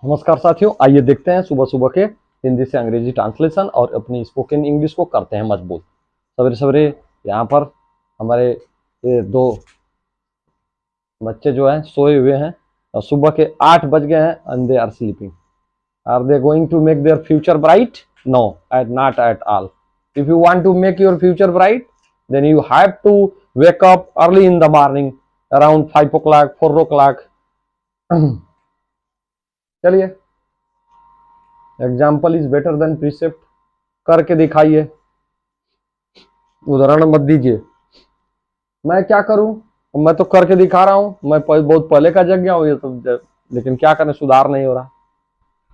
नमस्कार साथियों, आइए देखते हैं सुबह सुबह के हिंदी से अंग्रेजी ट्रांसलेशन और अपनी स्पोकन इंग्लिश को करते हैं मजबूत। सवेरे सवेरे यहाँ पर हमारे ये दो बच्चे जो हैं सोए हुए हैं और सुबह के 8 बज गए हैं and they are sleeping. Are they going to make their future bright? No, at not at all. If you want to make your future bright then you have to wake up early in the morning around 5 o'clock 4 o'clock। चलिए, example is better than precept. करके दिखाइए, उदाहरण मत दीजिए। मैं क्या करूं? मैं तो करके दिखा रहा हूं। मैं बहुत पहले का जग गया हूं ये तो, लेकिन क्या करें, सुधार नहीं हो रहा।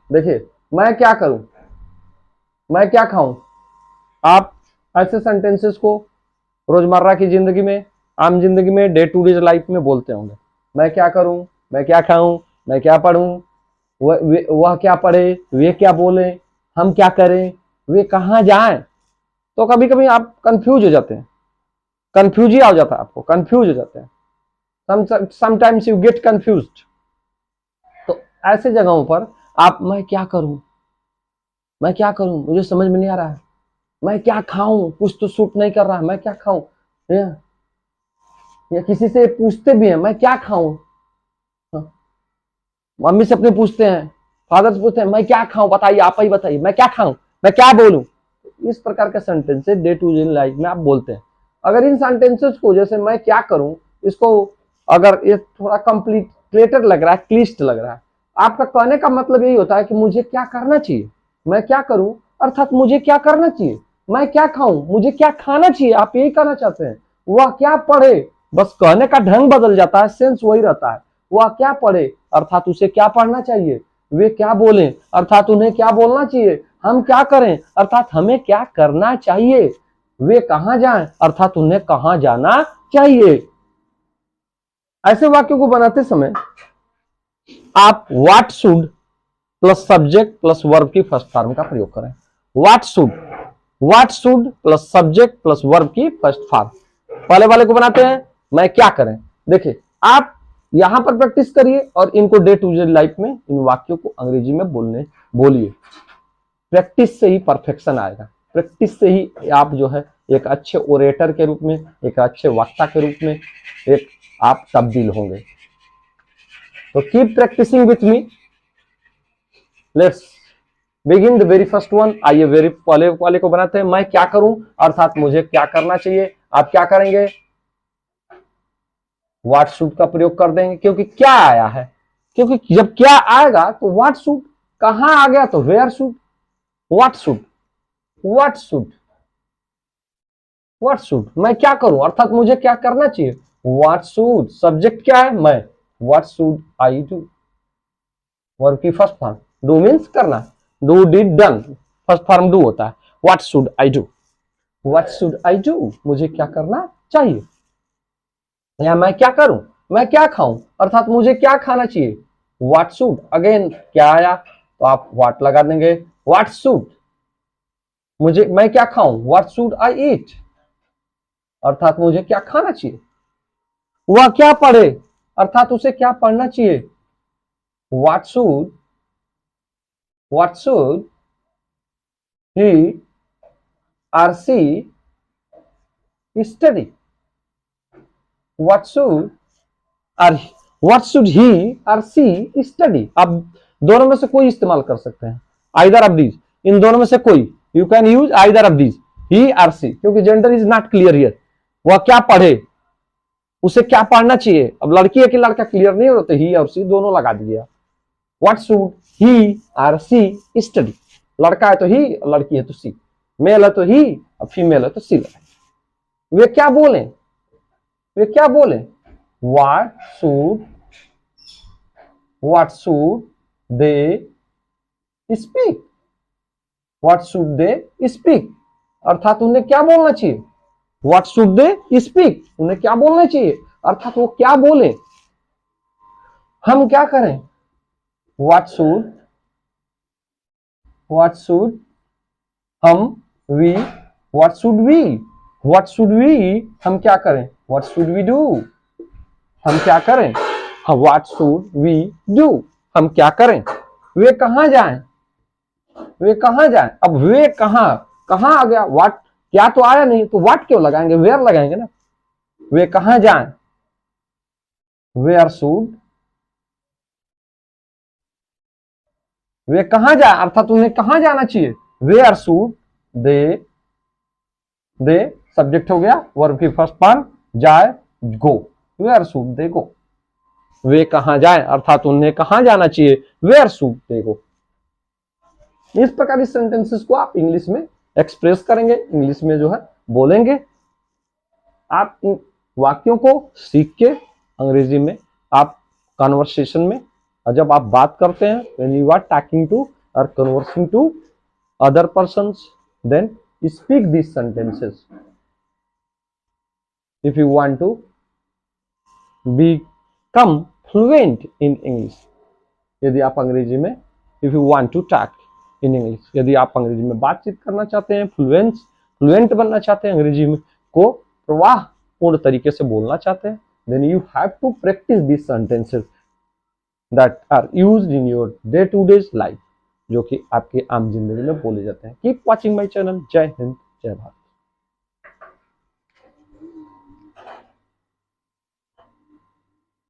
देखिए, मैं क्या करूं, मैं क्या खाऊं। आप ऐसे सेंटेंसेस को रोजमर्रा की जिंदगी में, आम जिंदगी में, डे टू डे लाइफ में बोलते होंगे। मैं क्या करूं, मैं क्या खाऊं, मैं क्या पढ़ूं, वह क्या पढ़े, वे क्या बोले, हम क्या करें, वे कहाँ जाएं। तो कभी कभी आप कंफ्यूज हो जाते हैं, कंफ्यूज ही आ जाता है, आपको कंफ्यूज हो जाते हैं। Sometimes you get confused. तो ऐसे जगहों पर आप मैं क्या करूं, मैं क्या करूं, मुझे समझ में नहीं आ रहा है, मैं क्या खाऊं, कुछ तो सूट नहीं कर रहा है, मैं क्या खाऊं, या किसी से पूछते भी हैं मैं क्या खाऊं। मम्मी से अपने पूछते हैं, फादर से पूछते हैं मैं क्या खाऊं, बताइए, आप ही बताइए, मैं क्या खाऊं, मैं क्या बोलूं। इस प्रकार के sentences day to day life में आप बोलते हैं। अगर इन सेंटेंसेस को, जैसे मैं क्या करूं, इसको अगर ये थोड़ा कॉम्प्लिकेटेड लग रहा है, क्लिष्ट लग रहा है, आपका कहने का मतलब यही होता है कि मुझे क्या करना चाहिए। मैं क्या करूं अर्थात मुझे क्या करना चाहिए। मैं क्या खाऊं, मुझे क्या खाना चाहिए, आप यही कहना चाहते हैं। वह क्या पढ़े, बस कहने का ढंग बदल जाता है, सेंस वही रहता है। वह क्या पढ़े अर्थात उसे क्या पढ़ना चाहिए। वे क्या बोले अर्थात उन्हें क्या बोलना चाहिए। हम क्या करें अर्थात हमें क्या करना चाहिए। वे कहां जाएं अर्थात उन्हें कहां जाना चाहिए। ऐसे वाक्यों को बनाते समय आप what should plus subject plus verb की फर्स्ट फॉर्म का प्रयोग करें। What should plus subject plus verb की फर्स्ट फॉर्म। पहले वाले को बनाते हैं मैं क्या करें। देखिए, आप यहां पर प्रैक्टिस करिए और इनको डे टू डे लाइफ में इन वाक्यों को अंग्रेजी में बोलिए। प्रैक्टिस से ही परफेक्शन आएगा। प्रैक्टिस से ही आप जो है एक अच्छे ओरेटर के रूप में, एक अच्छे वक्ता के रूप में एक आप तब्दील होंगे। तो keep practising with me. Let's begin the very first one. आइए वेरी पहले वाले को बनाते हैं। मैं क्या करूं अर्थात मुझे क्या करना चाहिए। आप क्या करेंगे, व्हाट शुड का प्रयोग कर देंगे, क्योंकि क्या आया है। क्योंकि जब क्या आएगा तो व्हाट शुड, कहां आ गया तो where should. What should, what should, what should, मैं क्या करूं अर्थात मुझे क्या करना चाहिए। व्हाट शुड, सब्जेक्ट क्या है मैं, what should I do. Verb की फर्स्ट फॉर्म, डू मीन्स करना, do did done, first form do होता है। What should I do, what should I do, मुझे क्या करना चाहिए। या मैं क्या करूं, मैं क्या खाऊं अर्थात मुझे क्या खाना चाहिए। व्हाट शुड, अगेन क्या आया तो आप व्हाट लगा देंगे। व्हाट शुड, मुझे मैं क्या खाऊं, व्हाट शुड आई ईट अर्थात मुझे क्या खाना चाहिए। वह क्या पढ़े अर्थात उसे क्या पढ़ना चाहिए। What should he or C study. What should he or C study. आप दोनों में से कोई इस्तेमाल कर सकते हैं, आइदर ऑफ दीज, इन दोनों में से कोई। You can use either of these, he or she, क्योंकि gender is not clear here. वह क्या पढ़े, उसे क्या पढ़ना चाहिए। अब लड़की है कि लड़का क्लियर नहीं होते, ही और सी दोनों लगा दिया। What should he or C study. लड़का है तो ही, लड़की है तो सी, मेल है तो ही और फीमेल है तो सी लगाए। वे क्या बोले, वे क्या बोले। What should they speak, what should they speak अर्थात उन्हें क्या बोलना चाहिए। व्हाट शुड दे स्पीक, उन्हें क्या बोलना चाहिए अर्थात वो क्या बोले। हम क्या करें, व्हाट शुड हम, वी, व्हाट शुड वी हम क्या करें। व्हाट शुड वी डू, हम क्या करें। व्हाट शुड वी डू, हम क्या करें। वे कहाँ जाएं, वे कहाँ जाएं। अब वे कहाँ आ गया, व्हाट, क्या तो आया नहीं, तो व्हाट क्यों लगाएंगे, वेयर लगाएंगे ना। वे कहाँ जाएं, वेयर शुड, वे कहाँ जाए अर्थात उन्हें कहाँ जाना चाहिए, वेयर शुड दे सब्जेक्ट हो गया, वर्ब की फर्स्ट पार्ट, जाए गो, वेयर शुड दे गो। वे कहाँ जाए अर्थात उन्हें कहाँ जाना चाहिए, वेयर शुड दे गो। इस प्रकार इस सेंटेंसेस को आप इंग्लिश में एक्सप्रेस करेंगे, इंग्लिश में जो है बोलेंगे। आप इन वाक्यों को सीख के अंग्रेजी में आप कन्वर्सेशन में, जब आप बात करते हैं, when you are talking to or conversing to other persons, then speak this sentences if you want to become fluent in English। यदि आप अंग्रेजी में, if you want to talk in English, यदि आप अंग्रेजी में बातचीत करना चाहते हैं, फ्लुएंट बनना चाहते हैं, अंग्रेजी में को प्रवाह पूर्ण तरीके से बोलना चाहते हैं, then you have to practice these sentences that are used in your day to day life, जो कि आपकी आम जिंदगी में बोले जाते हैं। Keep watching my channel। जय हिंद, जय भारत।